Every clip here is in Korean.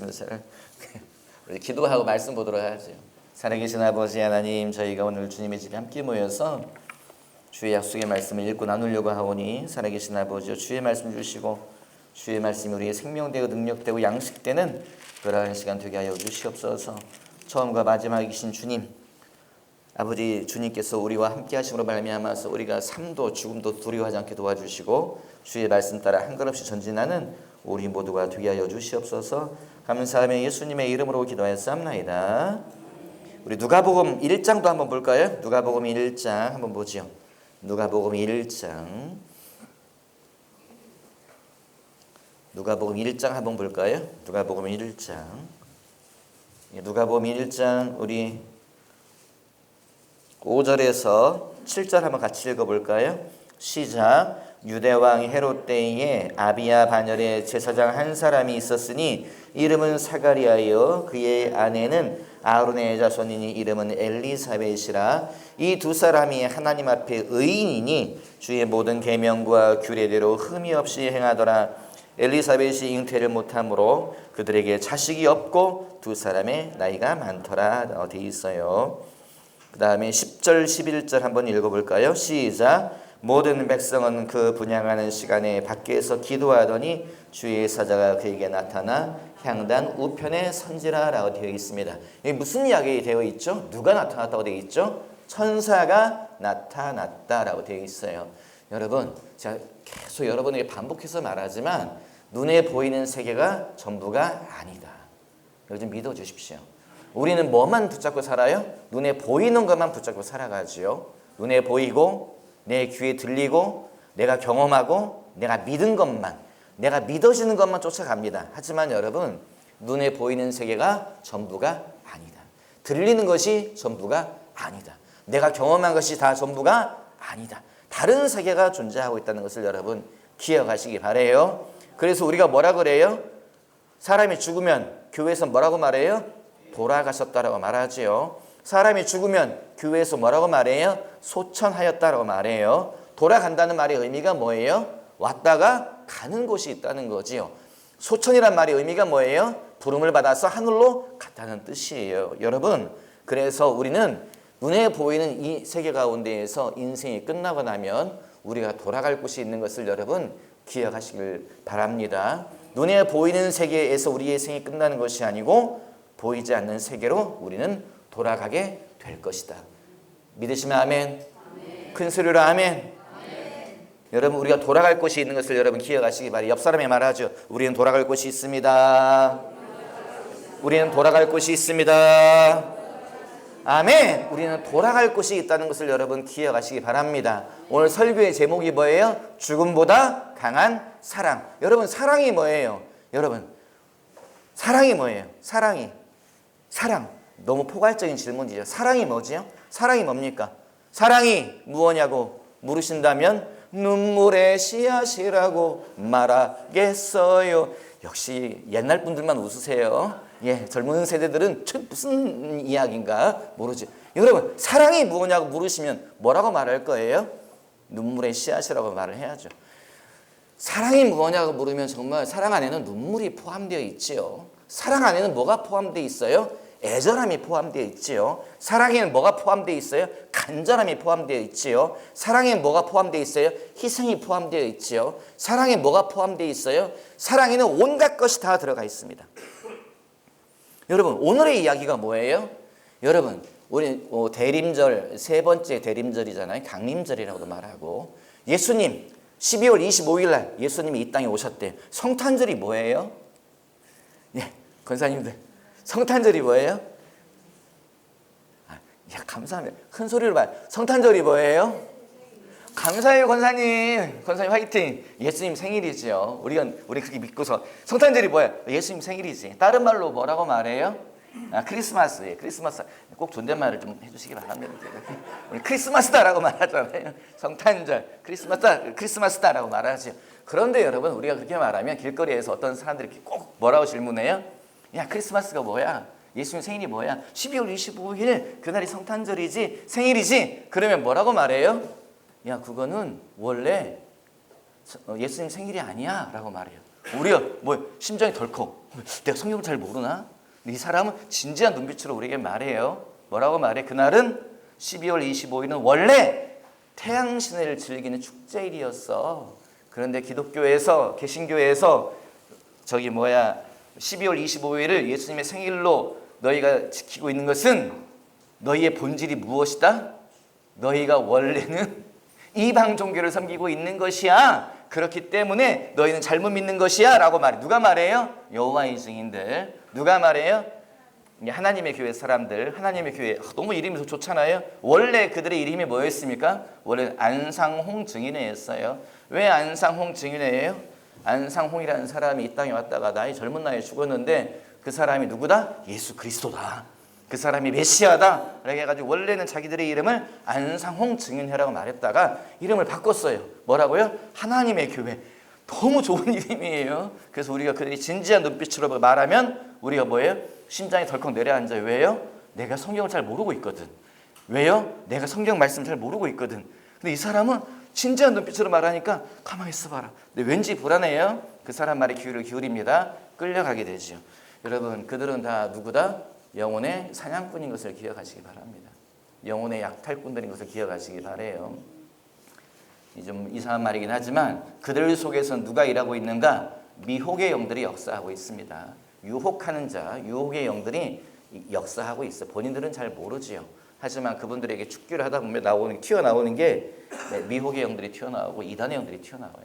모르겠습니다. 잘. 우리 기도하고 말씀 보도록 하죠. 살아계신 아버지 하나님, 저희가 오늘 주님의 집에 함께 모여서 주의 약속의 말씀을 읽고 나누려고 하오니 살아계신 아버지여, 주의 말씀 주시고 주의 말씀이 우리의 생명되고 능력되고 양식되는 그러한 시간 되게 하여 주시옵소서. 처음과 마지막이신 주님, 아버지 주님께서 우리와 함께 하심으로 말미암아서 우리가 삶도 죽음도 두려워하지 않게 도와주시고 주의 말씀 따라 한걸음씩 전진하는 우리 모두가 되게 하여 주시옵소서. 감사하며 예수님의 이름으로 기도하였사옵나이다. 우리 누가복음 1장도 한번 볼까요? 누가복음 1장 한번 보죠. 누가복음 1장 한번 볼까요? 누가복음 1장 우리 5절에서 7절 한번 같이 읽어볼까요? 시작. 유대왕 헤롯 때에 아비야 반열에 제사장 한 사람이 있었으니 이름은 사가리아요, 그의 아내는 아론의 자손이니 이름은 엘리사벳이라. 이 두 사람이 하나님 앞에 의인이니 주의 모든 계명과 규례대로 흠이 없이 행하더라. 엘리사벳이 잉태를 못하므로 그들에게 자식이 없고 두 사람의 나이가 많더라 되어 있어요. 그 다음에 10절 11절 한번 읽어볼까요? 시작. 모든 백성은 그 분향하는 시간에 밖에서 기도하더니 주의 사자가 그에게 나타나 향단 우편에 선지라라고 되어 있습니다. 이게 무슨 이야기 되어 있죠? 누가 나타났다고 되어 있죠? 천사가 나타났다라고 되어 있어요. 여러분, 제가 계속 여러분에게 반복해서 말하지만 눈에 보이는 세계가 전부가 아니다. 이거 좀 믿어주십시오. 우리는 뭐만 붙잡고 살아요? 눈에 보이는 것만 붙잡고 살아가지요. 눈에 보이고 내 귀에 들리고 내가 경험하고 내가 믿은 것만, 내가 믿어지는 것만 쫓아갑니다. 하지만 여러분, 눈에 보이는 세계가 전부가 아니다. 들리는 것이 전부가 아니다. 내가 경험한 것이 다 전부가 아니다. 다른 세계가 존재하고 있다는 것을 여러분 기억하시기 바라요. 그래서 우리가 뭐라 그래요? 사람이 죽으면 교회에서 뭐라고 말해요? 돌아가셨다라고 말하지요. 사람이 죽으면 교회에서 뭐라고 말해요? 소천하였다라고 말해요. 돌아간다는 말의 의미가 뭐예요? 왔다가 가는 곳이 있다는 거지요. 소천이란 말의 의미가 뭐예요? 부름을 받아서 하늘로 갔다는 뜻이에요. 여러분, 그래서 우리는 눈에 보이는 이 세계 가운데에서 인생이 끝나고 나면 우리가 돌아갈 곳이 있는 것을 여러분 기억하시길 바랍니다. 눈에 보이는 세계에서 우리의 생이 끝나는 것이 아니고 보이지 않는 세계로 우리는 돌아가게 될 것이다. 믿으시면 아멘. 아멘. 큰 소리로 아멘. 아멘. 여러분, 우리가 돌아갈 곳이 있는 것을 여러분 기억하시기 바랍니다. 옆 사람이 말하죠. 우리는 돌아갈 곳이 있습니다. 우리는 돌아갈 곳이 있습니다. 아멘. 우리는 돌아갈 곳이 있다는 것을 여러분 기억하시기 바랍니다. 오늘 설교의 제목이 뭐예요? 죽음보다 강한 사랑. 여러분, 사랑이 뭐예요? 여러분, 사랑이 뭐예요? 사랑. 너무 포괄적인 질문이죠. 사랑이 뭐지요? 사랑이 뭡니까? 사랑이 무엇냐고 물으신다면 눈물의 씨앗이라고 말하겠어요. 역시 옛날 분들만 웃으세요. 예, 젊은 세대들은 무슨 이야기인가 모르지. 여러분, 사랑이 무엇냐고 물으시면 뭐라고 말할 거예요? 눈물의 씨앗이라고 말을 해야죠. 사랑이 무엇냐고 물으면 정말 사랑 안에는 눈물이 포함되어 있지요. 사랑 안에는 뭐가 포함되어 있어요? 애절함이 포함되어 있지요. 사랑에는 뭐가 포함되어 있어요? 간절함이 포함되어 있지요. 사랑에 뭐가 포함되어 있어요? 희생이 포함되어 있지요. 사랑에 뭐가 포함되어 있어요? 사랑에는 온갖 것이 다 들어가 있습니다. 여러분, 오늘의 이야기가 뭐예요? 여러분, 우리 대림절, 세 번째 대림절이잖아요. 강림절이라고도 말하고, 예수님 12월 25일 날 예수님이 이 땅에 오셨대요. 성탄절이 뭐예요? 예, 권사님들, 성탄절이 뭐예요? 감사합니다. 큰 소리로 말. 성탄절이 뭐예요? 감사해요, 권사님. 권사님 화이팅. 예수님 생일이지요. 우리 그렇게 믿고서 성탄절이 뭐예요? 예수님 생일이지. 다른 말로 뭐라고 말해요? 크리스마스. 크리스마스. 꼭 존댓말을 좀 해주시기 바랍니다. 우리 크리스마스다라고 말하잖아요. 성탄절, 크리스마스다라고 말하죠. 그런데 여러분, 우리가 그렇게 말하면 길거리에서 어떤 사람들이 꼭 뭐라고 질문해요? 야, 크리스마스가 뭐야? 예수님 생일이 뭐야? 12월 25일 그날이 성탄절이지, 생일이지? 그러면 뭐라고 말해요? 야, 그거는 원래 예수님 생일이 아니야 라고 말해요. 우리가 뭐 심장이 덜컥. 내가 성경을 잘 모르나? 이 사람은 진지한 눈빛으로 우리에게 말해요. 뭐라고 말해? 그날은 12월 25일은 원래 태양신을 즐기는 축제일이었어. 그런데 기독교에서, 개신교에서 12월 25일을 예수님의 생일로 너희가 지키고 있는 것은 너희의 본질이 무엇이다? 너희가 원래는 이방 종교를 섬기고 있는 것이야. 그렇기 때문에 너희는 잘못 믿는 것이야 라고 말해. 누가 말해요? 여호와의 증인들. 누가 말해요? 하나님의 교회 사람들. 하나님의 교회. 너무 이름이 좋잖아요. 원래 그들의 이름이 뭐였습니까? 원래 안상홍 증인회였어요. 왜 안상홍 증인회예요? 안상홍이라는 사람이 이 땅에 왔다가 젊은 나이에 죽었는데 그 사람이 누구다? 예수 그리스도다. 그 사람이 메시아다. 이렇게 해가지고 원래는 자기들의 이름을 안상홍 증인회라고 말했다가 이름을 바꿨어요. 뭐라고요? 하나님의 교회. 너무 좋은 이름이에요. 그래서 우리가 그들이 진지한 눈빛으로 말하면 우리가 뭐예요? 심장이 덜컥 내려앉아요. 왜요? 내가 성경을 잘 모르고 있거든. 왜요? 내가 성경 말씀을 잘 모르고 있거든. 근데 이 사람은 진지한 눈빛으로 말하니까 가만히 있어봐라. 근데 왠지 불안해요. 그 사람 말에 귀를 기울입니다. 끌려가게 되죠. 여러분, 그들은 다 누구다? 영혼의 사냥꾼인 것을 기억하시기 바랍니다. 영혼의 약탈꾼들인 것을 기억하시기 바래요. 좀 이상한 말이긴 하지만 그들 속에서 누가 일하고 있는가? 미혹의 영들이 역사하고 있습니다. 유혹하는 자, 유혹의 영들이 역사하고 있어요. 본인들은 잘 모르지요. 하지만 그분들에게 축기를 하다 보면 튀어나오는 게 미혹의 영들이 튀어나오고 이단의 영들이 튀어나와요.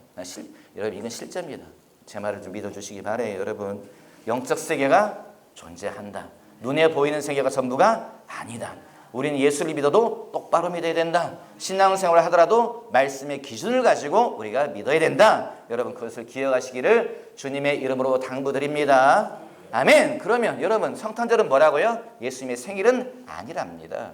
여러분, 이건 실제입니다. 제 말을 좀 믿어주시기 바래요. 여러분, 영적 세계가 존재한다. 눈에 보이는 세계가 전부가 아니다. 우리는 예수를 믿어도 똑바로 믿어야 된다. 신앙생활을 하더라도 말씀의 기준을 가지고 우리가 믿어야 된다. 여러분, 그것을 기억하시기를 주님의 이름으로 당부드립니다. 아멘. 그러면 여러분, 성탄절은 뭐라고요? 예수님의 생일은 아니랍니다.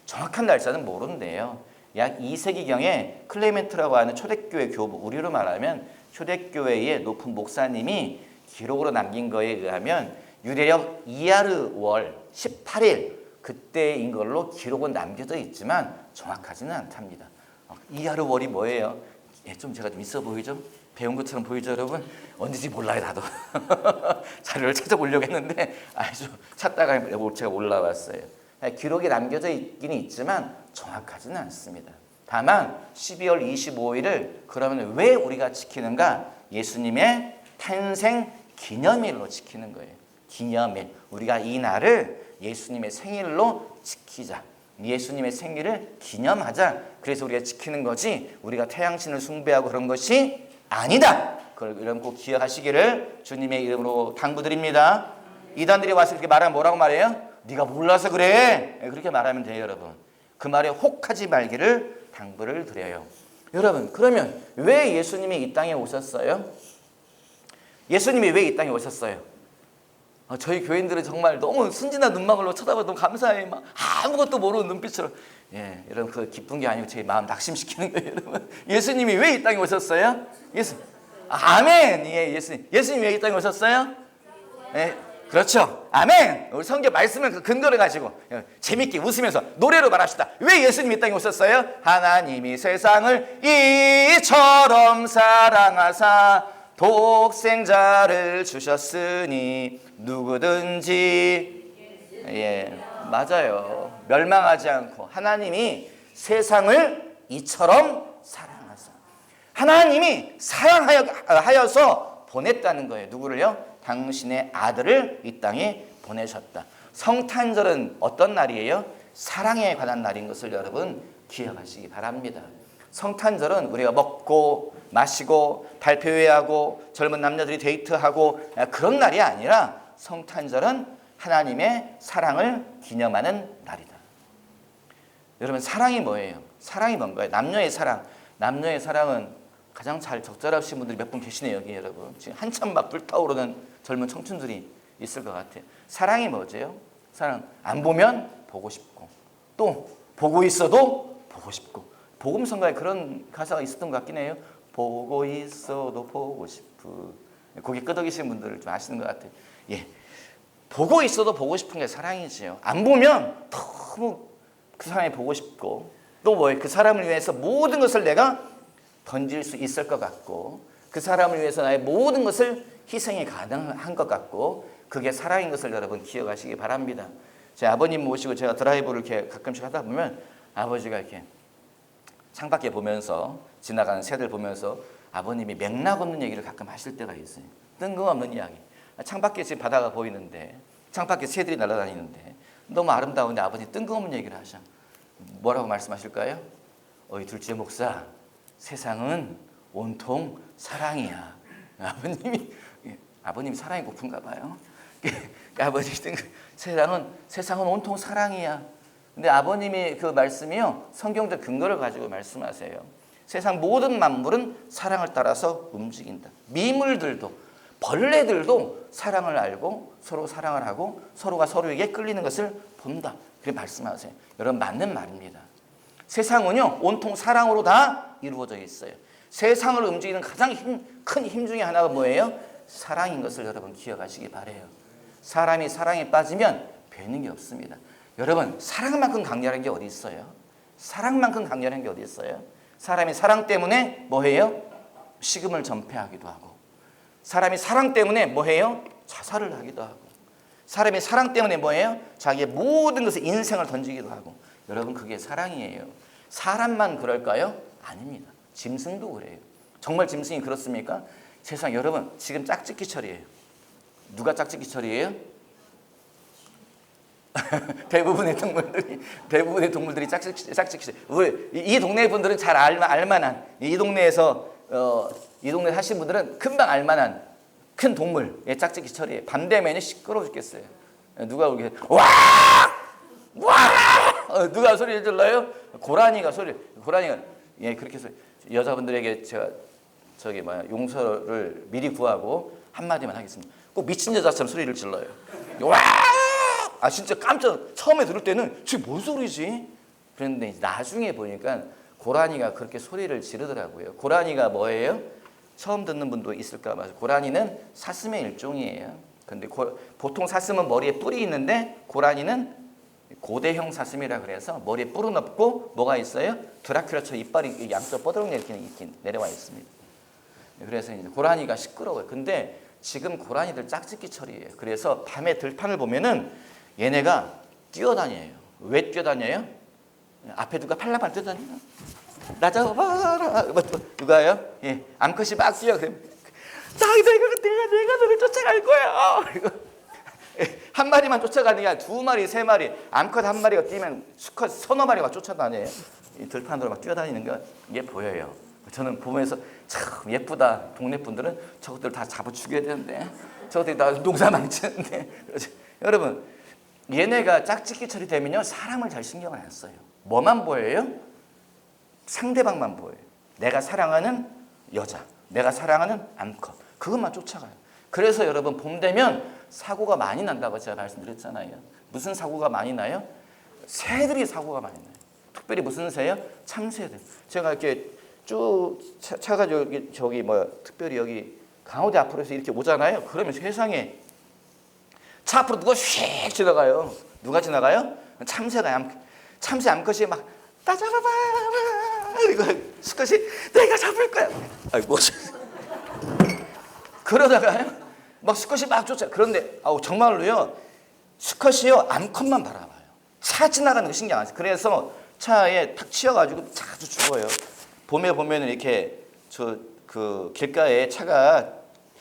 정확한 날짜는 모른대요. 약 2세기경에 클레멘트라고 하는 초대교회 교부, 우리로 말하면 초대교회의 높은 목사님이 기록으로 남긴 거에 의하면 유대력 이하르월 18일 그때인 걸로 기록은 남겨져 있지만 정확하지는 않답니다. 이하르월이 뭐예요? 좀 제가 좀 있어 보이죠? 배운 것처럼 보이죠, 여러분? 언제지 몰라요, 나도. 자료를 찾아보려고 했는데 아주 찾다가 제가 올라왔어요. 기록이 남겨져 있긴 있지만 정확하지는 않습니다. 다만 12월 25일을 그러면 왜 우리가 지키는가? 예수님의 탄생 기념일로 지키는 거예요. 기념일. 우리가 이 날을 예수님의 생일로 지키자. 예수님의 생일을 기념하자. 그래서 우리가 지키는 거지 우리가 태양신을 숭배하고 그런 것이 아니다. 그걸 여러분 꼭 기억하시기를 주님의 이름으로 당부드립니다. 이단들이 와서 이렇게 말하면 뭐라고 말해요? 네가 몰라서 그래. 그렇게 말하면 돼요, 여러분. 그 말에 혹하지 말기를 당부를 드려요. 여러분, 그러면 왜 예수님이 이 땅에 오셨어요? 예수님이 왜 이 땅에 오셨어요? 저희 교인들은 정말 너무 순진한 눈망울로 쳐다봐도 너무 감사해요. 막 아무것도 모르는 눈빛으로. 예, 여러분, 그 기쁜 게 아니고 제 마음 낙심시키는 거예요, 여러분. 예수님이 왜 이 땅에 오셨어요? 아멘. 예, 예수님 왜 이 땅에 오셨어요? 예, 그렇죠. 아멘. 우리 성경 말씀을 그 근거를 가지고 재밌게 웃으면서 노래로 말합시다. 왜 예수님이 이 땅에 오셨어요? 하나님이 세상을 이처럼 사랑하사 독생자를 주셨으니 누구든지 맞아요. 멸망하지 않고 하나님이 세상을 이처럼 사랑하사. 하나님이 사랑하여서 보냈다는 거예요. 누구를요? 당신의 아들을 이 땅에 보내셨다. 성탄절은 어떤 날이에요? 사랑에 관한 날인 것을 여러분 기억하시기 바랍니다. 성탄절은 우리가 먹고 마시고 발표회하고 젊은 남녀들이 데이트하고 그런 날이 아니라 성탄절은 하나님의 사랑을 기념하는 날이다. 여러분, 사랑이 뭐예요? 사랑이 뭔가요? 남녀의 사랑. 남녀의 사랑은 가장 잘 적절하신 분들이 몇 분 계시네요, 여기 여러분. 지금 한참 막 불타오르는 젊은 청춘들이 있을 것 같아요. 사랑이 뭐죠? 사랑, 안 보면 보고 싶고 또 보고 있어도 보고 싶고. 복음성가에 그런 가사가 있었던 것 같긴 해요. 보고 있어도 보고 싶고. 고개 끄덕이시는 분들 좀 아시는 것 같아요. 예, 보고 있어도 보고 싶은 게 사랑이지요. 안 보면 너무 그 사람이 보고 싶고 또 뭐예요? 그 사람을 위해서 모든 것을 내가 던질 수 있을 것 같고 그 사람을 위해서 나의 모든 것을 희생이 가능한 것 같고 그게 사랑인 것을 여러분 기억하시기 바랍니다. 제 아버님 모시고 제가 드라이브를 이렇게 가끔씩 하다 보면 아버지가 이렇게 창밖에 보면서 지나가는 새들 보면서 아버님이 맥락 없는 얘기를 가끔 하실 때가 있어요. 뜬금없는 이야기. 창밖에 지금 바다가 보이는데 창밖에 새들이 날아다니는데 너무 아름다운데 아버님 뜬금없는 얘기를 하셔. 뭐라고 말씀하실까요? 어이 둘째 목사, 세상은 온통 사랑이야. 아버님이 사랑이 고픈가 봐요. 아버지 세상은 온통 사랑이야. 근데 아버님이 그 말씀이요 성경적 근거를 가지고 말씀하세요. 세상 모든 만물은 사랑을 따라서 움직인다. 미물들도 벌레들도 사랑을 알고 서로 사랑을 하고 서로가 서로에게 끌리는 것을 본다. 그렇게 말씀하세요. 여러분 맞는 말입니다. 세상은요 온통 사랑으로 다 이루어져 있어요. 세상을 움직이는 가장 큰 힘 중에 하나가 뭐예요? 사랑인 것을 여러분 기억하시기 바라요. 사람이 사랑에 빠지면 되는 게 없습니다. 여러분 사랑만큼 강렬한 게 어디 있어요? 사랑만큼 강렬한 게 어디 있어요? 사람이 사랑 때문에 뭐해요? 식음을 전폐하기도 하고 사람이 사랑 때문에 뭐해요? 자살을 하기도 하고 사람이 사랑 때문에 뭐해요? 자기의 모든 것을 인생을 던지기도 하고 여러분 그게 사랑이에요. 사람만 그럴까요? 아닙니다. 짐승도 그래요. 정말 짐승이 그렇습니까? 세상 여러분 지금 짝짓기철이에요. 누가 짝짓기철이에요? 대부분의 동물들이 짝짓기철. 이 동네 분들은 잘 알만한 이 동네에서 이 동네 사신 분들은 금방 알만한 큰 동물의 짝짓기철이에요. 밤 되면 시끄러워 죽겠어요. 누가 이렇게 와! 누가 소리를 질러요? 고라니가 예 그렇게 소리. 여자분들에게 제가 용서를 미리 구하고 한마디만 하겠습니다. 꼭 미친 여자처럼 소리를 질러요. 와! 진짜 깜짝 처음에 들을 때는 지금 뭔 소리지? 그런데 나중에 보니까 고라니가 그렇게 소리를 지르더라고요. 고라니가 뭐예요? 처음 듣는 분도 있을까 봐요. 고라니는 사슴의 일종이에요. 근데 보통 사슴은 머리에 뿔이 있는데 고라니는 고대형 사슴이라 그래서 머리에 뿔은 없고 뭐가 있어요? 드라큘라처럼 이빨이 양쪽 뻗어놓은 이렇게 내려와 있습니다. 그래서 이제 고라니가 시끄러워요. 근데 지금 고라니들 짝짓기철이에요. 그래서 밤에 들판을 보면은 얘네가 뛰어다녀요. 왜 뛰어다녀요? 앞에 누가 팔라팔 뛰어다녀요. 나 잡아봐라. 누가요? 예, 암컷이 막 뛰어. 내가 너를 쫓아갈 거야. 한 마리만 쫓아가는 게 아니라 두 마리, 세 마리, 암컷 한 마리가 뛰면 수컷 서너 마리가 쫓아다녀요. 이 들판으로 막 뛰어다니는 게 이게 보여요. 저는 보면서 참 예쁘다. 동네 분들은 저것들 다 잡아 죽여야 되는데 저것들이 다 농사 망치는데 여러분 얘네가 짝짓기철이 되면요 사람을 잘 신경 안 써요. 뭐만 보여요? 상대방만 보여요. 내가 사랑하는 여자, 내가 사랑하는 암컷 그것만 쫓아가요. 그래서 여러분 봄 되면 사고가 많이 난다고 제가 말씀드렸잖아요. 무슨 사고가 많이 나요? 새들이 사고가 많이 나요. 특별히 무슨 새요? 참새들. 제가 이렇게 쭉 차가지고 특별히 여기 강호대 앞으로서 이렇게 오잖아요. 그러면 세상에 차 앞으로 누가 휙 지나가요. 누가 지나가요? 참새 암컷이 막 따잡아봐 이거 수컷이 내가 잡을 거야. 아이고 그러다가요 막 수컷이 막 쫓아. 그런데 정말로요 수컷이요 암컷만 바라봐요. 차 지나가는 거 신경 안 써요. 그래서 차에 탁 치여가지고 자주 죽어요. 봄에 보면은 이렇게 그 길가에 차가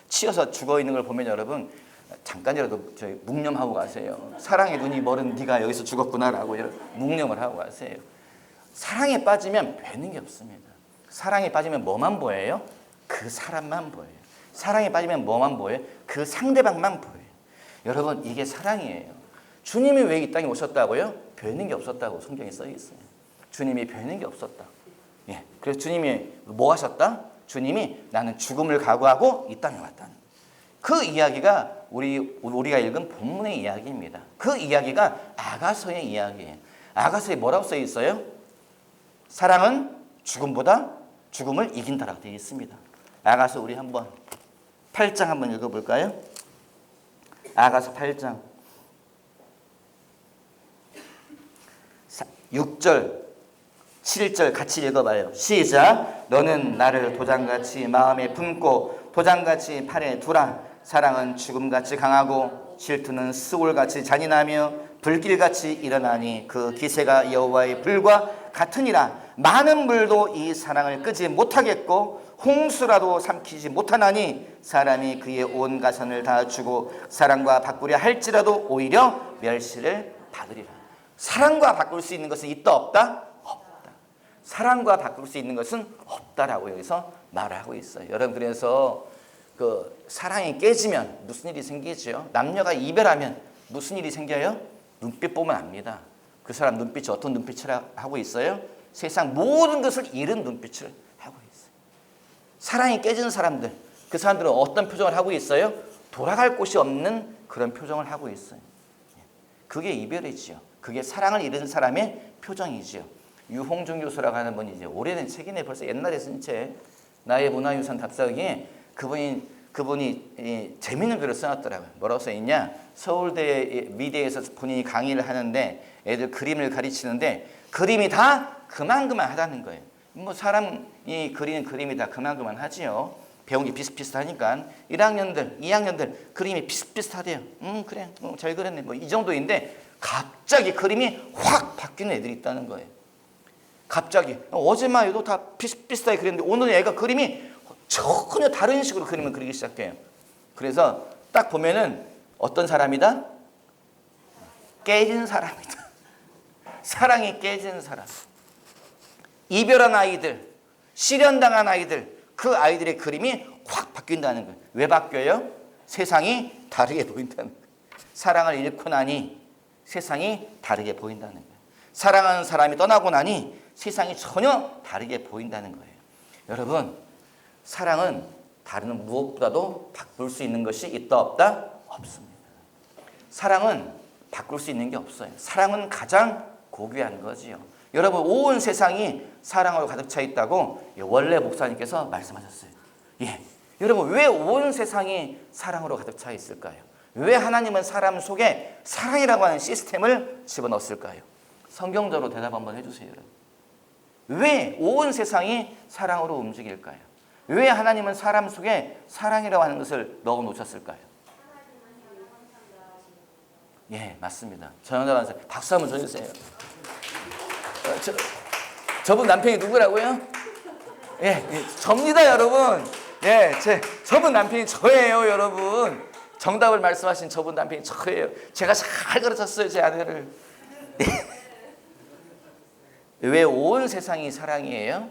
치여서 죽어 있는 걸 보면 여러분 잠깐이라도 묵념하고 가세요. 사랑의 눈이 멀은 네가 여기서 죽었구나라고 묵념을 하고 가세요. 사랑에 빠지면 되는 게 없습니다. 사랑에 빠지면 뭐만 보여요? 그 사람만 보여요. 사랑에 빠지면 뭐만 보여요? 그 상대방만 보여요. 여러분 이게 사랑이에요. 주님이 왜 이 땅에 오셨다고요? 되는 게 없었다고 성경에 써 있어요. 주님이 되는 게 없었다. 예, 그래서 주님이 뭐 하셨다? 주님이 나는 죽음을 각오하고 이 땅에 왔다는 그 이야기가 우리가 읽은 본문의 이야기입니다. 그 이야기가 아가서의 이야기예요. 아가서에 뭐라고 써 있어요? 사랑은 죽음을 이긴다라고 되어 있습니다. 아가서 우리 한번 8장 한번 읽어볼까요? 아가서 8장 6절 7절 같이 읽어봐요. 시작. 너는 나를 도장같이 마음에 품고 도장같이 팔에 두라. 사랑은 죽음같이 강하고 질투는 스올같이 잔인하며 불길같이 일어나니 그 기세가 여호와의 불과 같으니라. 많은 물도 이 사랑을 끄지 못하겠고 홍수라도 삼키지 못하나니 사람이 그의 온 가선을 다 주고 사랑과 바꾸려 할지라도 오히려 멸시를 받으리라. 사랑과 바꿀 수 있는 것은 있다 없다? 없다. 사랑과 바꿀 수 있는 것은 없다라고 여기서 말하고 있어요. 여러분, 그래서 그 사랑이 깨지면 무슨 일이 생기죠? 남녀가 이별하면 무슨 일이 생겨요? 눈빛 보면 압니다. 그 사람 눈빛이 어떤 눈빛을 하고 있어요? 세상 모든 것을 잃은 눈빛을 하고 있어요. 사랑이 깨진 사람들, 그 사람들은 어떤 표정을 하고 있어요? 돌아갈 곳이 없는 그런 표정을 하고 있어요. 그게 이별이지요. 그게 사랑을 잃은 사람의 표정이지요. 유홍중 교수라고 하는 분이 이제 오래된 책이네. 벌써 옛날에 쓴 책, 나의 문화유산 답사기에 그분이 재밌는 글을 써놨더라고요. 뭐라고 써있냐? 서울대 미대에서 본인이 강의를 하는데 애들 그림을 가르치는데 그림이 다 그만하다는 거예요. 뭐 사람이 그리는 그림이 다 그만하지요. 배운 게 비슷비슷하니까 1학년들, 2학년들 그림이 비슷비슷하대요. 그래, 잘 그렸네. 뭐 이 정도인데 갑자기 그림이 확 바뀌는 애들이 있다는 거예요. 갑자기 어제만 해도 다 비슷비슷하게 그렸는데 오늘 애가 그림이 전혀 다른 식으로 그림을 그리기 시작해요. 그래서 딱 보면은 어떤 사람이다? 깨진 사람이다. 사랑이 깨진 사람. 이별한 아이들, 실연당한 아이들, 그 아이들의 그림이 확 바뀐다는 거예요. 왜 바뀌어요? 세상이 다르게 보인다는 거예요. 사랑을 잃고 나니 세상이 다르게 보인다는 거예요. 사랑하는 사람이 떠나고 나니 세상이 전혀 다르게 보인다는 거예요. 여러분, 사랑은 다른 무엇보다도 바꿀 수 있는 것이 있다 없다? 없습니다. 사랑은 바꿀 수 있는 게 없어요. 사랑은 가장 고귀한 거지요. 여러분, 온 세상이 사랑으로 가득 차 있다고 원래 목사님께서 말씀하셨어요. 예, 여러분, 왜 온 세상이 사랑으로 가득 차 있을까요? 왜 하나님은 사람 속에 사랑이라고 하는 시스템을 집어넣었을까요? 성경적으로 대답 한번 해주세요. 여러분. 왜 온 세상이 사랑으로 움직일까요? 왜 하나님은 사람 속에 사랑이라고 하는 것을 넣어 놓으셨을까요? 예, 맞습니다. 전형적인 사람. 박수 한번 쳐주세요. 저분 남편이 누구라고요? 예, 접니다, 여러분. 예, 저분 남편이 저예요, 여러분. 정답을 말씀하신 저분 남편이 저예요. 제가 잘 가르쳤어요, 제 아내를. 왜 온 세상이 사랑이에요?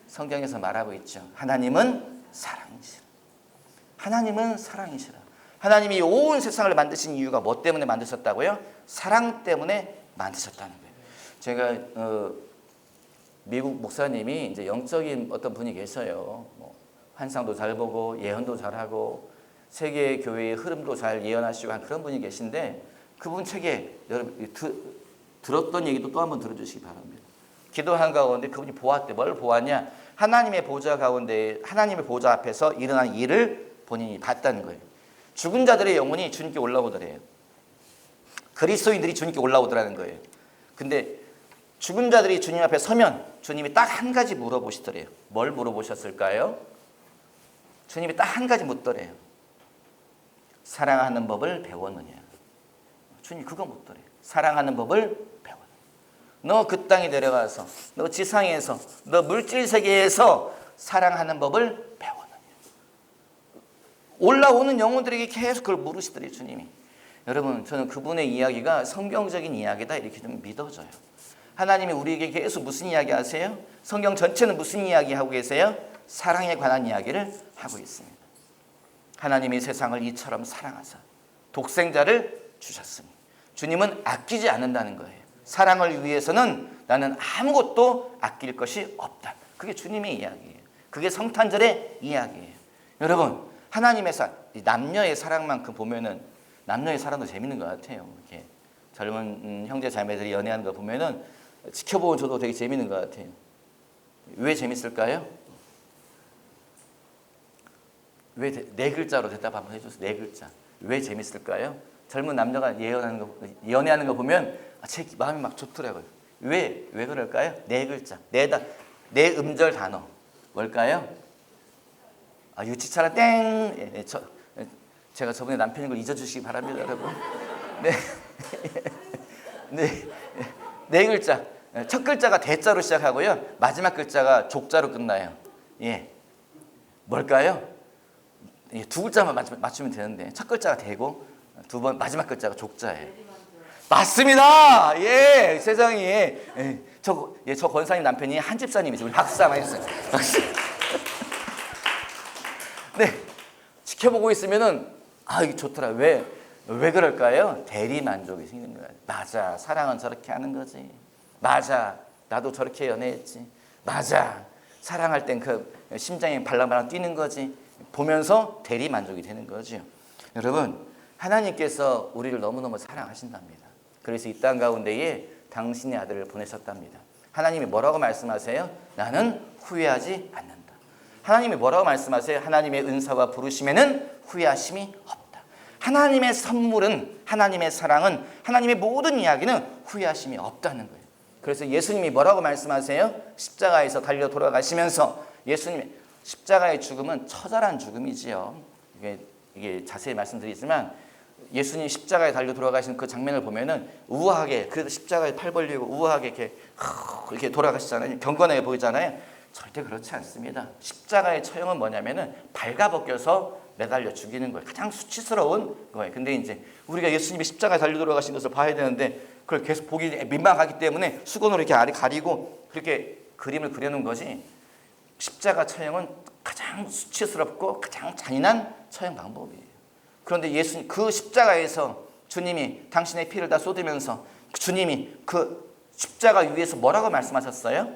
성경에서 말하고 있죠. 하나님은 사랑이시라. 하나님은 사랑이시라. 하나님이 온 세상을 만드신 이유가 뭐 때문에 만드셨다고요? 사랑 때문에 만드셨다는 거예요. 제가 미국 목사님이 이제 영적인 어떤 분이 계셔요. 뭐 환상도 잘 보고 예언도 잘하고 세계 교회의 흐름도 잘 예언하시고 한 그런 분이 계신데 그분 책에 여러분 들었던 얘기도 또 한번 들어주시기 바랍니다. 기도한 가운데 그분이 보았대. 뭘 보았냐? 하나님의 보좌 가운데 하나님의 보좌 앞에서 일어난 일을 본인이 봤다는 거예요. 죽은 자들의 영혼이 주님께 올라오더래요. 그리스도인들이 주님께 올라오더라는 거예요. 근데 죽은 자들이 주님 앞에 서면 주님이 딱 한 가지 물어보시더래요. 뭘 물어보셨을까요? 주님이 딱 한 가지 묻더래요. 사랑하는 법을 배웠느냐? 주님이 그거 묻더래요. 사랑하는 법을 배웠느냐? 너 그 땅에 내려가서 너 지상에서 너 물질 세계에서 사랑하는 법을 배웠느냐? 올라오는 영혼들에게 계속 그걸 물으시더래요, 주님이. 여러분, 저는 그분의 이야기가 성경적인 이야기다 이렇게 좀 믿어져요. 하나님이 우리에게 계속 무슨 이야기 하세요? 성경 전체는 무슨 이야기 하고 계세요? 사랑에 관한 이야기를 하고 있습니다. 하나님이 세상을 이처럼 사랑하사 독생자를 주셨으니 주님은 아끼지 않는다는 거예요. 사랑을 위해서는 나는 아무것도 아낄 것이 없다. 그게 주님의 이야기예요. 그게 성탄절의 이야기예요. 여러분, 하나님의 남녀의 사랑만큼 보면은 남녀의 사랑도 재밌는 것 같아요. 이렇게 젊은 형제 자매들이 연애하는 거 보면은 지켜보면 저도 되게 재밌는 것 같아요. 왜 재밌을까요? 왜 네 글자로 대답 한번 해주세요. 네 글자. 왜 재밌을까요? 젊은 남녀가 연애하는 거 보면 제 마음이 막 좋더라고요. 왜 그럴까요? 네 글자, 네 음절 단어. 뭘까요? 유치차라 땡. 제가 저번에 남편인 걸 잊어주시기 바랍니다, 여러분. 네. 네. 네 글자. 첫 글자가 대자로 시작하고요. 마지막 글자가 족자로 끝나요. 예. 뭘까요? 예, 두 글자만 맞추면 되는데 첫 글자가 대고 마지막 글자가 족자예요. 맞습니다. 예, 세상에. 저 권사님 남편이 한 집사님이죠. 우리 박수 한번 해주세요. 박수. 네, 지켜보고 있으면은 이게 좋더라. 왜 그럴까요? 대리 만족이 생기는 거예요. 맞아, 사랑은 저렇게 하는 거지. 맞아, 나도 저렇게 연애했지. 맞아, 사랑할 땐 그 심장이 발랑발랑 뛰는 거지. 보면서 대리 만족이 되는 거죠. 여러분, 하나님께서 우리를 너무너무 사랑하신답니다. 그래서 이 땅 가운데에 당신의 아들을 보내셨답니다. 하나님이 뭐라고 말씀하세요? 나는 후회하지 않는다. 하나님이 뭐라고 말씀하세요? 하나님의 은사와 부르심에는 후회하심이 없다. 하나님의 선물은, 하나님의 사랑은, 하나님의 모든 이야기는 후회하심이 없다는 거예요. 그래서 예수님이 뭐라고 말씀하세요? 십자가에서 달려 돌아가시면서 예수님의 십자가의 죽음은 처절한 죽음이지요. 이게 자세히 말씀드리지만 예수님 십자가에 달려 돌아가시는 그 장면을 보면은 우아하게, 그래도 십자가에 팔 벌리고 우아하게 이렇게 돌아가시잖아요. 경건해 보이잖아요. 절대 그렇지 않습니다. 십자가의 처형은 뭐냐면은 발가벗겨서 매달려 죽이는 거예요. 가장 수치스러운 거예요. 근데 이제 우리가 예수님이 십자가에 달려 돌아가신 것을 봐야 되는데 그걸 계속 보기 민망하기 때문에 수건으로 이렇게 아리 가리고 그렇게 그림을 그려놓은 거지. 십자가 처형은 가장 수치스럽고 가장 잔인한 처형 방법이에요. 그런데 예수님 그 십자가에서 주님이 당신의 피를 다 쏟으면서 주님이 그 십자가 위에서 뭐라고 말씀하셨어요?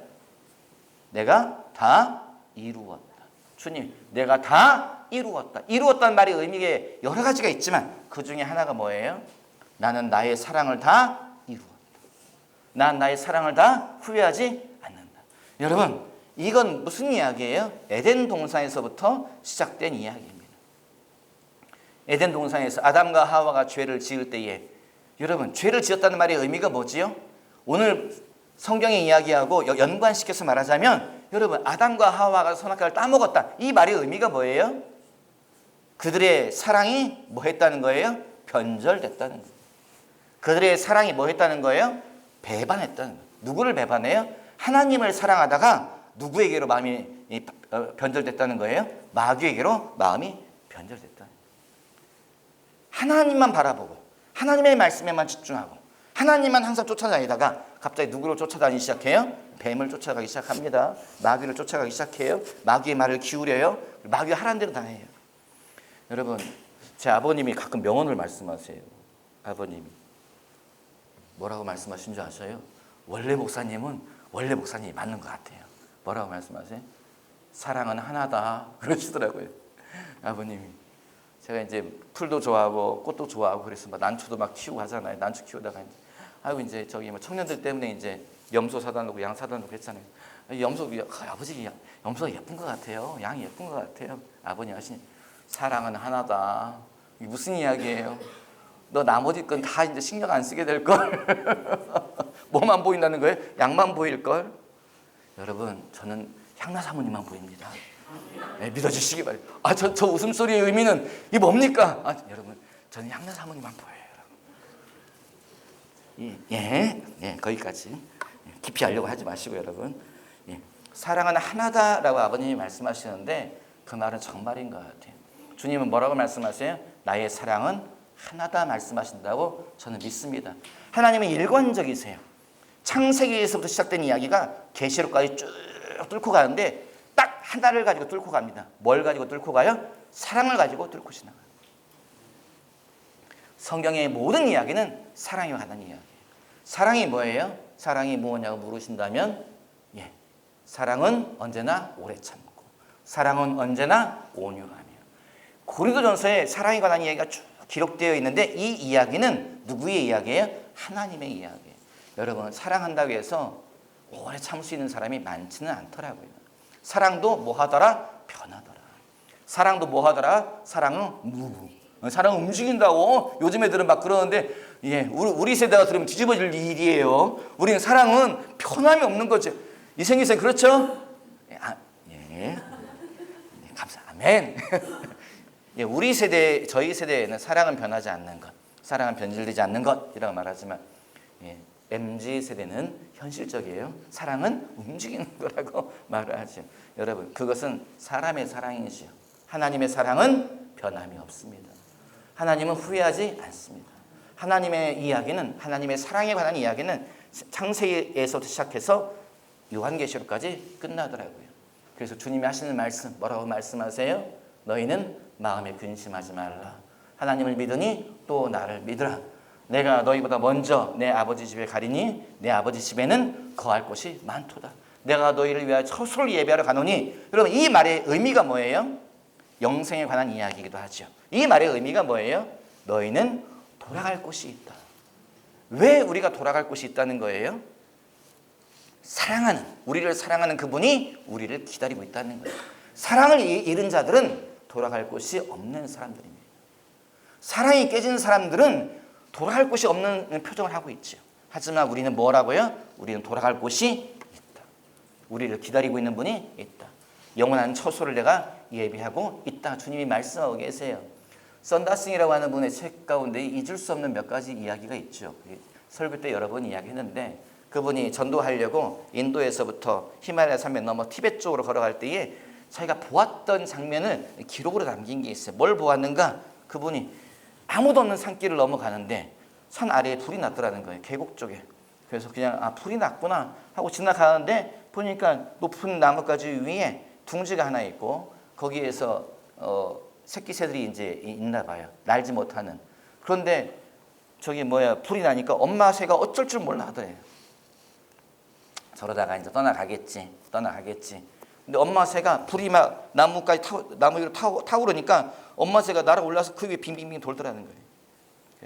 내가 다 이루었다. 주님, 내가 다 이루었다. 이루었다는 말의 의미가 여러 가지가 있지만 그 중에 하나가 뭐예요? 나는 나의 사랑을 다 이루었다. 난 나의 사랑을 다 후회하지 않는다. 여러분, 이건 무슨 이야기예요? 에덴 동산에서부터 시작된 이야기입니다. 에덴 동산에서 아담과 하와가 죄를 지을 때에 여러분, 죄를 지었다는 말의 의미가 뭐지요? 오늘 성경의 이야기하고 연관시켜서 말하자면 여러분, 아담과 하와가 선악과를 따먹었다. 이 말의 의미가 뭐예요? 그들의 사랑이 뭐 했다는 거예요? 변절됐다는 거예요. 그들의 사랑이 뭐 했다는 거예요? 배반했다는 거예요. 누구를 배반해요? 하나님을 사랑하다가 누구에게로 마음이 변절됐다는 거예요? 마귀에게로 마음이 변절됐다. 하나님만 바라보고 하나님의 말씀에만 집중하고 하나님만 항상 쫓아다니다가 갑자기 누구를 쫓아다니기 시작해요? 뱀을 쫓아가기 시작합니다. 마귀를 쫓아가기 시작해요. 마귀의 말을 기울여요. 마귀가 하라는 대로 다 해요. 여러분, 제 아버님이 가끔 명언을 말씀하세요. 아버님이 뭐라고 말씀하신 줄 아세요? 원래 목사님이 맞는 것 같아요. 뭐라고 말씀하세요? 사랑은 하나다. 그러시더라고요. 아버님이. 제가 이제 풀도 좋아하고 꽃도 좋아하고 그래서 막 난초도 막 키우고 하잖아요. 난초 키우다가 이제 저기 뭐 청년들 때문에 이제 염소 사다 놓고 양 사다 놓고 했잖아요. 아버지 염소가 예쁜 것 같아요. 양이 예쁜 것 같아요. 아버님 하시니 사랑은 하나다. 이게 무슨 이야기예요? 너 나머지 건 다 이제 신경 안 쓰게 될 걸. 뭐만 보인다는 거예요? 양만 보일 걸. 여러분, 저는 향나 사모님만 보입니다. 네, 믿어주시기 바랍니다. 저 웃음소리의 의미는 이게 뭡니까? 여러분, 저는 향나 사모님만 보여요. 거기까지. 깊이 하려고 하지 마시고 여러분. 사랑은 하나다라고 아버님이 말씀하시는데 그 말은 정말인 것 같아요. 주님은 뭐라고 말씀하세요? 나의 사랑은 하나다 말씀하신다고 저는 믿습니다. 하나님은 일관적이세요. 창세기에서부터 시작된 이야기가 계시록까지 쭉 뚫고 가는데 딱 하나를 가지고 뚫고 갑니다. 뭘 가지고 뚫고 가요? 사랑을 가지고 뚫고 지나가요. 성경의 모든 이야기는 사랑에 관한 이야기예요. 사랑이 뭐예요? 사랑이 무엇냐고 물으신다면 사랑은 언제나 오래 참고 사랑은 언제나 온유하며. 고린도전서에 사랑에 관한 이야기가 쭉 기록되어 있는데 이 이야기는 누구의 이야기예요? 하나님의 이야기예요. 여러분, 사랑한다고 해서 오래 참을 수 있는 사람이 많지는 않더라고요. 사랑도 뭐하더라? 변하더라. 사랑도 뭐하더라? 사랑은 무브. 사랑은 움직인다고 요즘 애들은 막 그러는데 예, 우리 세대가 들으면 뒤집어질 일이에요. 우리는 사랑은 편함이 없는 거죠. 이생기 쌤 그렇죠? 예, 감사, 아멘. 예, 우리 세대, 저희 세대에는 사랑은 변하지 않는 것, 사랑은 변질되지 않는 것이라고 말하지만, 예, MZ 세대는 현실적이에요. 사랑은 움직이는 거라고 말을 하죠. 여러분, 그것은 사람의 사랑이지요. 하나님의 사랑은 변함이 없습니다. 하나님은 후회하지 않습니다. 하나님의 이야기는, 하나님의 사랑에 관한 이야기는 창세기에서부터 시작해서 요한계시록까지 끝나더라고요. 그래서 주님이 하시는 말씀, 뭐라고 말씀하세요? 너희는 마음에 근심하지 말라. 하나님을 믿으니 또 나를 믿으라. 내가 너희보다 먼저 내 아버지 집에 가리니 내 아버지 집에는 거할 곳이 많도다. 내가 너희를 위하여 처소를 예비하러 가노니. 여러분, 이 말의 의미가 뭐예요? 영생에 관한 이야기이기도 하죠. 이 말의 의미가 뭐예요? 너희는 돌아갈 곳이 있다. 왜 우리가 돌아갈 곳이 있다는 거예요? 사랑하는, 우리를 사랑하는 그분이 우리를 기다리고 있다는 거예요. 사랑을 잃은 자들은 돌아갈 곳이 없는 사람들입니다. 사랑이 깨진 사람들은 돌아갈 곳이 없는 표정을 하고 있죠. 하지만 우리는 뭐라고요? 우리는 돌아갈 곳이 있다. 우리를 기다리고 있는 분이 있다. 영원한 처소를 내가 예비하고 있다. 주님이 말씀하고 계세요. 썬다싱이라고 하는 분의 책 가운데 잊을 수 없는 몇 가지 이야기가 있죠. 설교 때 여러 번 이야기했는데, 그분이 전도하려고 인도에서부터 히말라야 산맥 넘어 티벳 쪽으로 걸어갈 때에 자기가 보았던 장면을 기록으로 남긴 게 있어요. 뭘 보았는가? 그분이 아무도 없는 산길을 넘어가는데 산 아래에 불이 났더라는 거예요. 계곡 쪽에. 그래서 그냥 불이 났구나 하고 지나가는데 보니까 높은 나뭇가지 위에 둥지가 하나 있고 거기에서 새끼 새들이 이제 있나 봐요. 날지 못하는. 그런데 불이 나니까 엄마 새가 어쩔 줄 몰라 하더래요. 저러다가 이제 떠나가겠지. 근데 엄마 새가 불이 막 나무 위로 타오르니까 엄마 새가 날아올라서 그 위에 빙빙빙 돌더라는 거예요.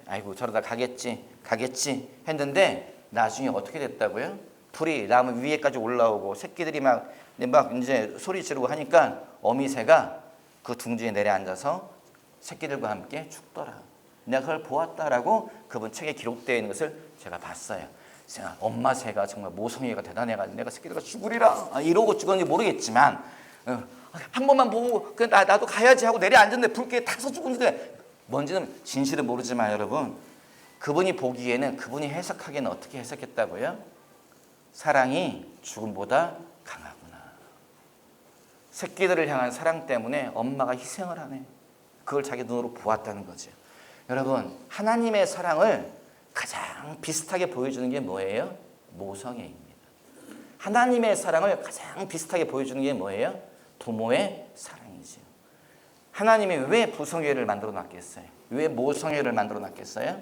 아이고, 저러다 가겠지 했는데 나중에 어떻게 됐다고요? 불이 나무 위에까지 올라오고 새끼들이 막 이제 소리 지르고 하니까 어미새가 그 둥지에 내려앉아서 새끼들과 함께 죽더라. 내가 그걸 보았다라고 그분 책에 기록되어 있는 것을 제가 봤어요. 엄마 새가 정말 모성애가 대단해가지고 내가 새끼들과 죽으리라 이러고 죽었는지 모르겠지만 한 번만 보고 나도 가야지 하고 내려앉았는데 불길에 타서 죽었는데 뭔지는 진실은 모르지만 여러분, 그분이 보기에는, 그분이 해석하기에는 어떻게 해석했다고요? 사랑이 죽음보다 강하구나. 새끼들을 향한 사랑 때문에 엄마가 희생을 하네. 그걸 자기 눈으로 보았다는 거죠. 여러분, 하나님의 사랑을 가장 비슷하게 보여주는 게 뭐예요? 모성애입니다. 하나님의 사랑을 가장 비슷하게 보여주는 게 뭐예요? 부모의 사랑이지요. 하나님이 왜 부성애를 만들어 놨겠어요? 왜 모성애를 만들어 놨겠어요?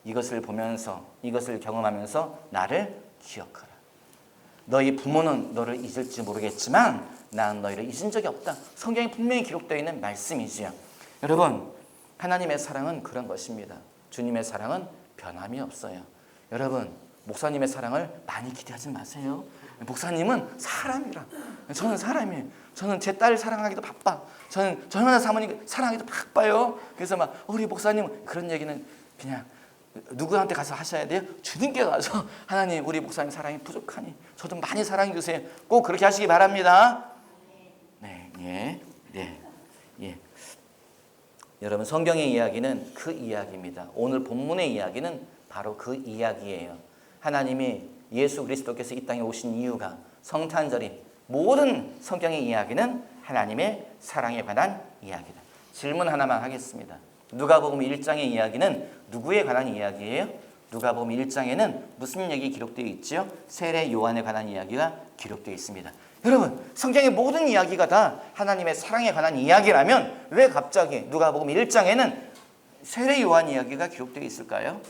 이것을 보면서, 이것을 경험하면서 나를 기억하라. 너희 부모는 너를 잊을지 모르겠지만 나는 너희를 잊은 적이 없다. 성경에 분명히 기록되어 있는 말씀이지요. 여러분, 하나님의 사랑은 그런 것입니다. 주님의 사랑은 변함이 없어요. 여러분, 목사님의 사랑을 많이 기대하지 마세요. 목사님은 사람이라. 저는 사람이에요. 저는 제 딸 사랑하기도 바빠. 저는 전현아 사모님 사랑하기도 바빠요. 그래서 우리 목사님, 그런 얘기는 그냥 누구한테 가서 하셔야 돼요? 주님께 가서 하나님, 우리 목사님 사랑이 부족하니 저 좀 많이 사랑해 주세요. 꼭 그렇게 하시기 바랍니다. 네. 여러분, 성경의 이야기는 그 이야기입니다. 오늘 본문의 이야기는 바로 그 이야기예요. 하나님이 예수 그리스도께서 이 땅에 오신 이유가 성탄절이, 모든 성경의 이야기는 하나님의 사랑에 관한 이야기다. 질문 하나만 하겠습니다. 누가복음 1장의 이야기는 누구에 관한 이야기예요? 누가복음 1장에는 무슨 얘기 기록되어 있죠? 세례 요한에 관한 이야기가 기록되어 있습니다. 여러분, 성경의 모든 이야기가 다 하나님의 사랑에 관한 이야기라면 왜 갑자기 누가복음 1장에는 세례 요한 이야기가 기록되어 있을까요?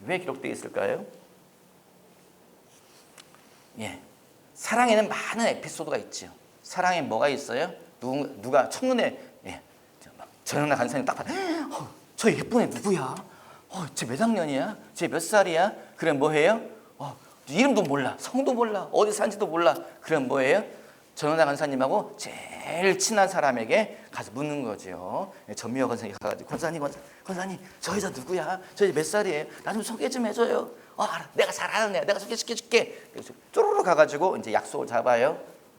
왜 기록되어 있을까요? 사랑에는 많은 에피소드가 있죠. 사랑에 뭐가 있어요? 누가 첫눈에 전현아 간사님 딱 봐도 저 예쁜 애 누구야? 쟤 몇 학년이야? 쟤 몇 살이야? 그럼 뭐해요? 이름도 몰라, 성도 몰라, 어디 사는지도 몰라. 그럼 뭐예요? 전원아 권사님하고 제일 친한 사람에게 가서 묻는 거죠. 전미화 권사님 가가지고 권사님 저 여자 누구야? 저 여자 몇 살이에요? 나 좀 소개 좀 해줘요. 알아. 내가 잘 아는 애야. 내가 소개시켜줄게. 그래서 쪼르르 가가지고 이제 약속을 잡아요.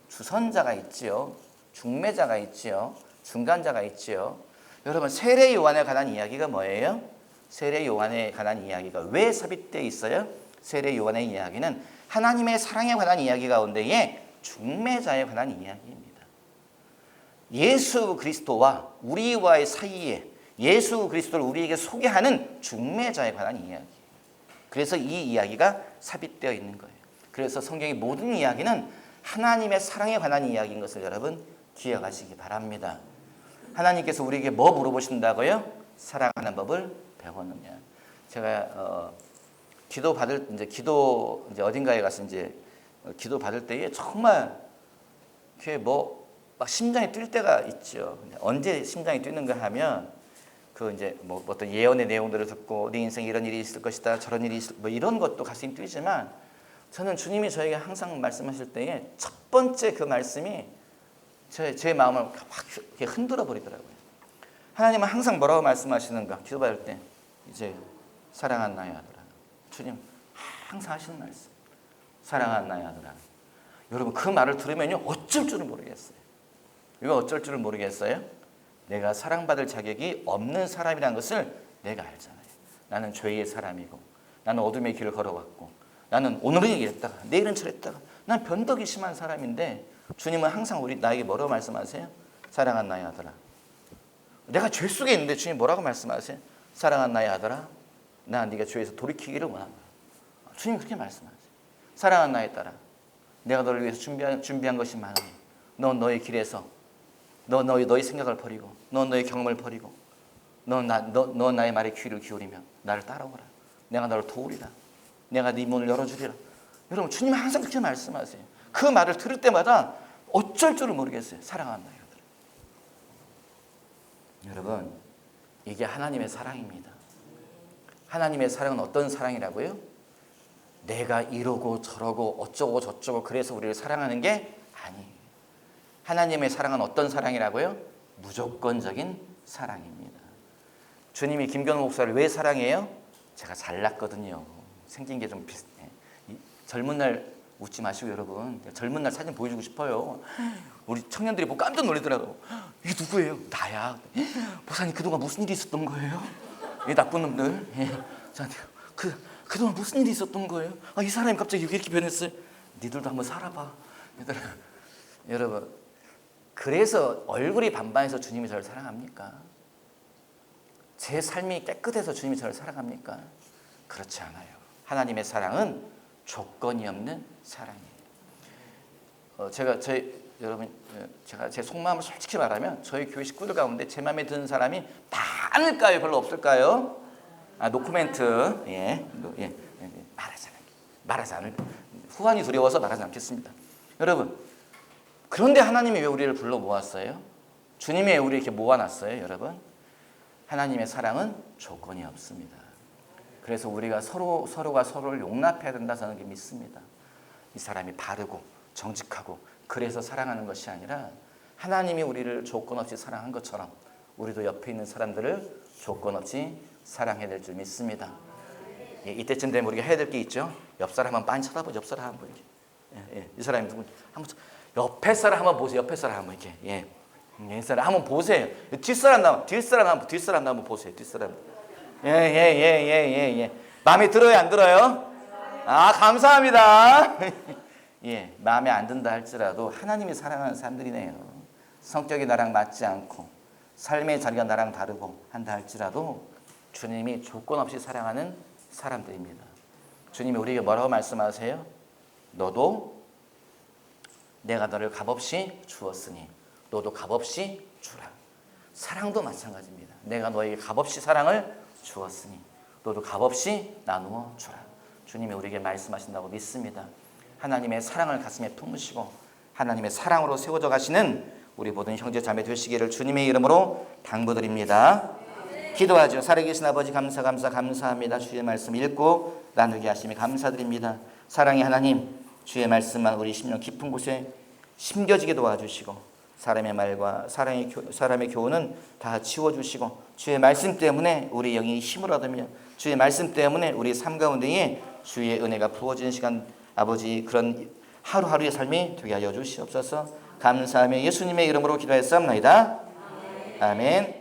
주선자가 있지요. 중매자가 있지요. 중간자가 있지요. 여러분 세례 요한에 관한 이야기가 뭐예요? 세례 요한에 관한 이야기가 왜 삽입되어 있어요? 세례 요한의 이야기는 하나님의 사랑에 관한 이야기 가운데에 중매자에 관한 이야기입니다. 예수 그리스도와 우리와의 사이에 예수 그리스도를 우리에게 소개하는 중매자에 관한 이야기. 그래서 이 이야기가 삽입되어 있는 거예요. 그래서 성경의 모든 이야기는 하나님의 사랑에 관한 이야기인 것을 여러분 기억하시기 바랍니다. 하나님께서 우리에게 뭐 물어보신다고요? 사랑하는 법을 배웠느냐. 제가 기도 어딘가에 가서 이제 기도 받을 때에 정말 이렇게 막 심장이 뛸 때가 있죠. 언제 심장이 뛰는가 하면 그 이제 뭐 어떤 예언의 내용들을 듣고 네 인생에 이런 일이 있을 것이다, 저런 일이 있을 이런 것도 가슴이 뛰지만 저는 주님이 저에게 항상 말씀하실 때에 첫 번째 그 말씀이 제 마음을 확 흔들어 버리더라고요. 하나님은 항상 뭐라고 말씀하시는가? 기도받을 때 이제 사랑하는 나의 아들아. 주님 항상 하시는 말씀. 사랑하는 나의 아들아. 여러분 그 말을 들으면요 어쩔 줄을 모르겠어요. 왜 어쩔 줄을 모르겠어요? 내가 사랑받을 자격이 없는 사람이라는 것을 내가 알잖아요. 나는 죄의 사람이고 나는 어둠의 길을 걸어왔고 나는 오늘은 이랬다가 내일은 저랬다가 난 변덕이 심한 사람인데 주님은 항상 나에게 뭐라고 말씀하세요? 사랑하는 나의 아들아. 내가 죄 속에 있는데 주님 뭐라고 말씀하세요? 사랑하는 나의 아들아. 나 네가 죄에서 돌이키기를 원한다. 주님 그렇게 말씀하세요. 사랑하는 나의 딸아. 내가 너를 위해서 준비한 것이 많으니 너 너의 길에서 너의 생각을 버리고 너 너의 경험을 버리고 너 나의 말에 귀를 기울이며 나를 따라오라. 내가 너를 도우리라. 내가 네 문을 열어주리라. 여러분 주님은 항상 그렇게 말씀하세요. 그 말을 들을 때마다 어쩔 줄을 모르겠어요. 사랑하는 나의 아들. 여러분 이게 하나님의 사랑입니다. 하나님의 사랑은 어떤 사랑이라고요? 내가 이러고 저러고 어쩌고 저쩌고 그래서 우리를 사랑하는 게 아니에요. 하나님의 사랑은 어떤 사랑이라고요? 무조건적인 사랑입니다. 주님이 김경호 목사를 왜 사랑해요? 제가 잘났거든요. 생긴 게 좀 비슷해. 젊은 날 웃지 마시고 여러분. 젊은 날 사진 보여주고 싶어요. 우리 청년들이 보고 깜짝 놀라더라고요. 이게 누구예요? 나야. 목사님 그동안 무슨 일이 있었던 거예요? 이 나쁜 놈들. 저한테 그동안 무슨 일이 있었던 거예요? 이 사람이 갑자기 이렇게 변했어요. 니들도 한번 살아봐. 여러분 그래서 얼굴이 반반해서 주님이 저를 사랑합니까? 제 삶이 깨끗해서 주님이 저를 사랑합니까? 그렇지 않아요. 하나님의 사랑은 조건이 없는 사랑이에요. 제가 제 속마음을 솔직히 말하면 저희 교회 식구들 가운데 제 마음에 드는 사람이 많을까요? 별로 없을까요? 노코멘트. 말하지 않을. 후환이 두려워서 말하지 않겠습니다. 여러분, 그런데 하나님이 왜 우리를 불러 모았어요? 주님이 왜 우리 이렇게 모아놨어요, 여러분? 하나님의 사랑은 조건이 없습니다. 그래서 우리가 서로가 서로를 용납해야 된다 저는 믿습니다. 이 사람이 바르고 정직하고 그래서 사랑하는 것이 아니라 하나님이 우리를 조건 없이 사랑한 것처럼 우리도 옆에 있는 사람들을 조건 없이 사랑해야 될 줄 믿습니다. 이때쯤 되면 우리가 해야 될 게 있죠. 옆 사람 한번 빤히 쳐다보죠. 옆 사람 한번 이렇게. 이 사람이 누군지 한번 옆에 사람 한번 보세요. 옆에 사람 한번 이렇게. 이 사람 한번 보세요. 뒷사람 한번 보세요. 뒷사람. 마음에 들어요, 안 들어요? 감사합니다. 마음에 안 든다 할지라도 하나님이 사랑하는 사람들이네요. 성격이 나랑 맞지 않고 삶의 자리가 나랑 다르고 한다 할지라도 주님이 조건 없이 사랑하는 사람들입니다. 주님이 우리에게 뭐라고 말씀하세요? 너도 내가 너를 값없이 주었으니 너도 값없이 주라. 사랑도 마찬가지입니다. 내가 너에게 값없이 사랑을 주었으니 너도 값없이 나누어 주라. 주님이 우리에게 말씀하신다고 믿습니다. 하나님의 사랑을 가슴에 품으시고 하나님의 사랑으로 세워져 가시는 우리 모든 형제 자매 되시기를 주님의 이름으로 당부드립니다. 기도하죠. 살아계신 아버지 감사합니다. 주의 말씀 읽고 나누게 하심에 감사드립니다. 사랑의 하나님, 주의 말씀만 우리 심령 깊은 곳에 심겨지게 도와주시고 사람의 말과 사람의 교훈은 다 치워주시고 주의 말씀 때문에 우리 영이 힘을 얻으며 주의 말씀 때문에 우리 삶 가운데에 주의 은혜가 부어지는 시간 아버지 그런 하루하루의 삶이 되게 하여 주시옵소서. 감사하며 예수님의 이름으로 기도했사옵나이다. 아멘.